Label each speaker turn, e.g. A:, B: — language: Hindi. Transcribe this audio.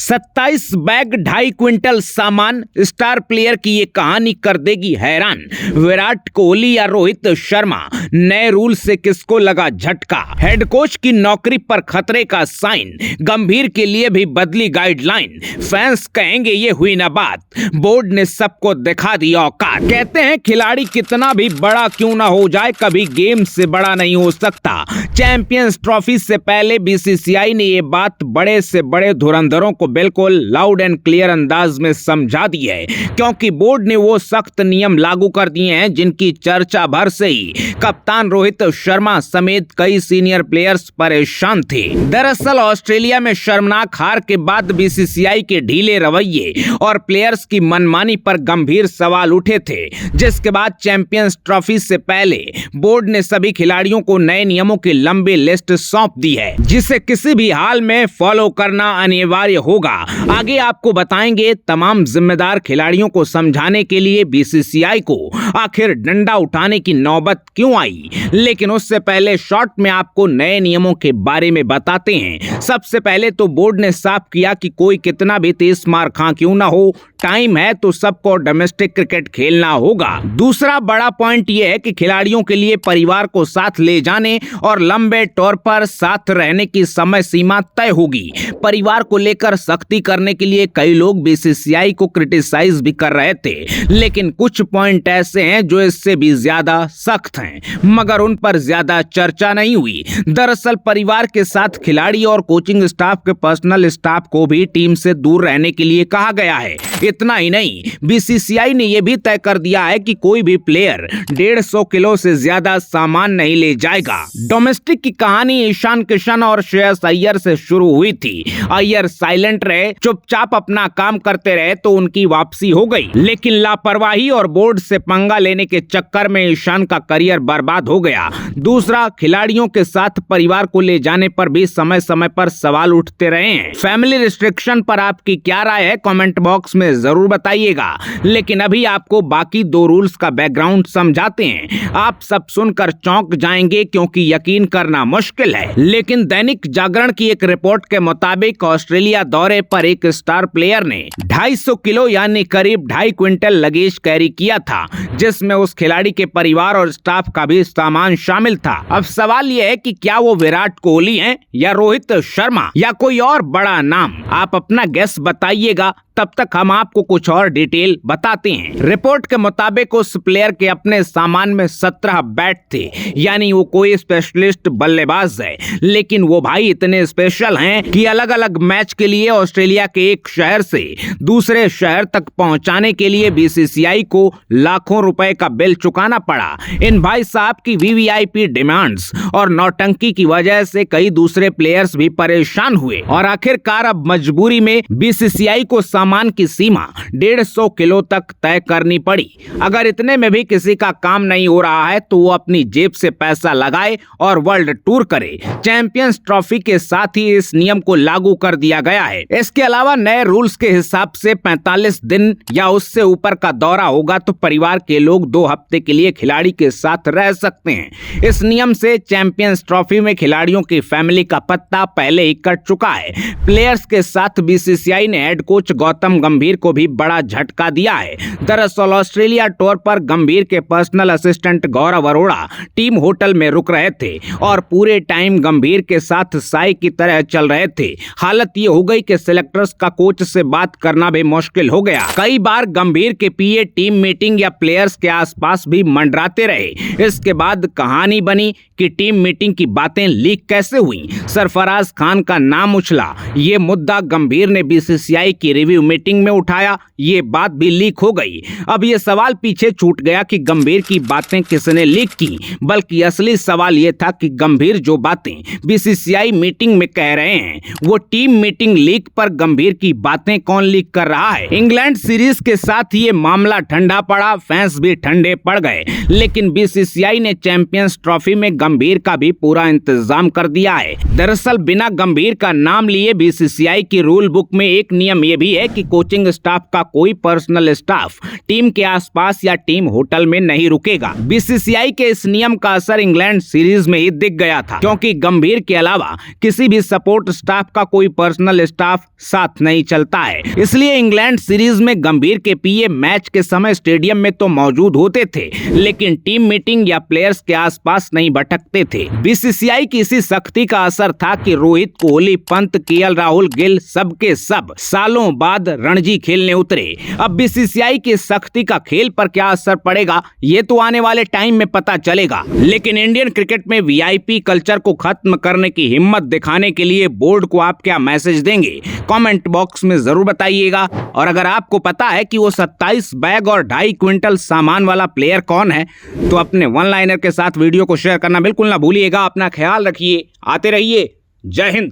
A: 27 बैग 2.5 क्विंटल सामान, स्टार प्लेयर की ये कहानी कर देगी हैरान। विराट कोहली या रोहित शर्मा, नए रूल से किसको लगा झटका? हेड कोच की नौकरी पर खतरे का साइन, गंभीर के लिए भी बदली गाइडलाइन। फैंस कहेंगे ये हुई ना बात, बोर्ड ने सबको दिखा दी औकात। कहते हैं खिलाड़ी कितना भी बड़ा क्यों ना हो जाए, कभी गेम से बड़ा नहीं हो सकता। चैंपियंस ट्रॉफी से पहले बीसीसीआई ने ये बात बड़े से बड़े धुरंधरों को बिल्कुल लाउड एंड क्लियर अंदाज में समझा दी है, क्योंकि बोर्ड ने वो सख्त नियम लागू कर दिए हैं जिनकी चर्चा भर से ही कप्तान रोहित शर्मा समेत कई सीनियर प्लेयर्स परेशान थे। दरअसल ऑस्ट्रेलिया में शर्मनाक हार के बाद बीसीसीआई के ढीले रवैये और प्लेयर्स की मनमानी पर गंभीर सवाल उठे थे, जिसके बाद चैंपियंस ट्रॉफी से पहले बोर्ड ने सभी खिलाड़ियों को नए नियमों की लंबी लिस्ट सौंप दी है, जिसे किसी भी हाल में फॉलो करना अनिवार्य होगा। आगे आपको बताएंगे। तमाम जिम्मेदार खिलाड़ियों को समझाने के लिए बीसीसीआई को आखिर डंडा उठाने की नौबत क्यों आई, लेकिन उससे पहले शॉर्ट में आपको नए नियमों के बारे में बताते हैं। सबसे पहले तो बोर्ड ने साफ किया कि कोई कितना भी तेज मार खां क्यों ना हो, टाइम है तो सबको डोमेस्टिक क्रिकेट खेलना होगा। दूसरा बड़ा पॉइंट यह है कि खिलाड़ियों के लिए परिवार को साथ ले जाने और लंबे तौर पर साथ रहने की समय सीमा तय होगी। परिवार को लेकर सख्ती करने के लिए कई लोग बीसीसीआई को क्रिटिसाइज भी कर रहे थे, लेकिन कुछ पॉइंट ऐसे हैं जो इससे भी ज्यादा सख्त हैं, मगर उन पर ज्यादा चर्चा नहीं हुई। दरअसल परिवार के साथ खिलाड़ी और कोचिंग स्टाफ के पर्सनल स्टाफ को भी टीम से दूर रहने के लिए कहा गया है। इतना ही नहीं, बीसीसीआई ने यह भी तय कर दिया है कि कोई भी प्लेयर 150 किलो से ज्यादा सामान नहीं ले जाएगा। डोमेस्टिक की कहानी ईशान किशन और श्रेयस अय्यर से शुरू हुई थी। अय्यर साइलेंट रहे, चुपचाप अपना काम करते रहे तो उनकी वापसी हो गई, लेकिन लापरवाही और बोर्ड से पंगा लेने के चक्कर में ईशान का करियर बर्बाद हो गया। दूसरा, खिलाड़ियों के साथ परिवार को ले जाने पर भी समय समय पर सवाल उठते रहे हैं। फैमिली रिस्ट्रिक्शन पर आपकी क्या राय है, कमेंट बॉक्स में जरूर बताइएगा। लेकिन अभी आपको बाकी दो रूल्स का बैकग्राउंड समझाते हैं। आप सब सुनकर चौंक जाएंगे क्योंकि यकीन करना मुश्किल है, लेकिन दैनिक जागरण की एक रिपोर्ट के मुताबिक ऑस्ट्रेलिया दौरे पर एक स्टार प्लेयर ने 250 किलो यानी करीब 2.5 क्विंटल लगेज कैरी किया था, जिसमें उस खिलाड़ी के परिवार और स्टाफ का भी सामान शामिल था। अब सवाल यह है कि क्या वो विराट कोहली हैं या रोहित शर्मा या कोई और बड़ा नाम? आप अपना गेस बताइएगा, तब तक हम आपको कुछ और डिटेल बताते हैं। रिपोर्ट के मुताबिक उस प्लेयर के अपने सामान में 17 बैट थे, यानी वो कोई स्पेशलिस्ट बल्लेबाज है, लेकिन वो भाई इतने स्पेशल हैं कि अलग अलग मैच के लिए ऑस्ट्रेलिया के एक शहर से दूसरे शहर तक पहुंचाने के लिए बीसीसीआई को लाखों रुपए का बिल चुकाना पड़ा। इन भाई साहब की वीवीआईपी डिमांड्स और नौटंकी की वजह से कई दूसरे प्लेयर्स भी परेशान हुए और आखिरकार अब मजबूरी में बीसीसीआई को सामान की सीमा 150 किलो तक तय करनी पड़ी। अगर इतने में भी किसी का काम नहीं हो रहा है तो वो अपनी जेब से पैसा लगाए और वर्ल्ड टूर करे। चैंपियंस ट्रॉफी के साथ ही इस नियम को लागू कर दिया गया है। इसके अलावा नए रूल्स के हिसाब से 45 दिन या उससे ऊपर का दौरा होगा तो परिवार के लोग 2 हफ्ते के लिए खिलाड़ी के साथ रह सकते हैं। इस नियम से चैंपियंस ट्रॉफी में खिलाड़ियों की फैमिली का पत्ता पहले ही कट चुका है। प्लेयर्स के साथ बीसीसीआई ने हेड कोच गौतम गंभीर को भी बड़ा झटका दिया है। दरअसल ऑस्ट्रेलिया टूर पर गंभीर के पर्सनल असिस्टेंट गौरव अरोड़ा टीम होटल में रुक रहे थे और पूरे टाइम गंभीर के साथ साई की तरह चल रहे थे। हालत ये हो गई कि सिलेक्टर्स का कोच से बात करना भी मुश्किल हो गया। कई बार गंभीर के पीए टीम मीटिंग या प्लेयर्स के आसपास भी मंडराते रहे। इसके बाद कहानी बनी कि टीम मीटिंग की बातें लीक कैसे हुई। सरफराज खान का नाम उछला। ये मुद्दा गंभीर ने बीसीसीआई की रिव्यू मीटिंग में उठाया, ये बात भी लीक हो गई। अब ये सवाल पीछे छूट गया कि गंभीर की बातें किसने लीक की, बल्कि असली सवाल ये था कि गंभीर जो बातें बीसीसीआई मीटिंग में कह रहे हैं वो टीम मीटिंग लीक पर गंभीर की बातें कौन लीक कर रहा है। इंग्लैंड सीरीज के साथ ये मामला ठंडा पड़ा, फैंस भी ठंडे पड़ गए, लेकिन बीसीसीआई ने चैंपियंस ट्रॉफी में गंभीर का भी पूरा इंतजाम कर दिया है। दरअसल बिना गंभीर का नाम लिए बीसीसीआई की रूल बुक में एक नियम ये भी है कि कोचिंग स्टाफ का कोई पर्सनल स्टाफ टीम के आसपास या टीम होटल में नहीं रुकेगा। बीसीसीआई के इस नियम का असर इंग्लैंड सीरीज में ही दिख गया था, क्योंकि गंभीर के अलावा किसी भी सपोर्ट स्टाफ का कोई पर्सनल स्टाफ साथ नहीं चलता है। इसलिए इंग्लैंड सीरीज में गंभीर के पीए मैच के समय स्टेडियम में तो मौजूद होते थे, लेकिन टीम मीटिंग या प्लेयर्स के आसपास नहीं भटकते थे। बीसीसीआई की इसी सख्ती का असर था कि रोहित, कोहली, पंत, केएल राहुल, गिल सबके सब सालों बाद रणजी खेलने उतरे। अब बीसीसीआई की सख्ती का खेल पर क्या असर पड़ेगा, ये तो आने वाले टाइम में पता चलेगा। लेकिन इंडियन क्रिकेट में वीआईपी कल्चर को खत्म करने की हिम्मत दिखाने के लिए बोर्ड को आप क्या मैसेज देंगे, कमेंट बॉक्स में जरूर बताइएगा। और अगर आपको पता है कि वो 27 बैग और 2.5 क्विंटल सामान वाला प्लेयर कौन है, तो अपने वन लाइनर के साथ वीडियो को शेयर करना बिल्कुल ना भूलिएगा। अपना ख्याल रखिए, आते रहिए। जय हिंद।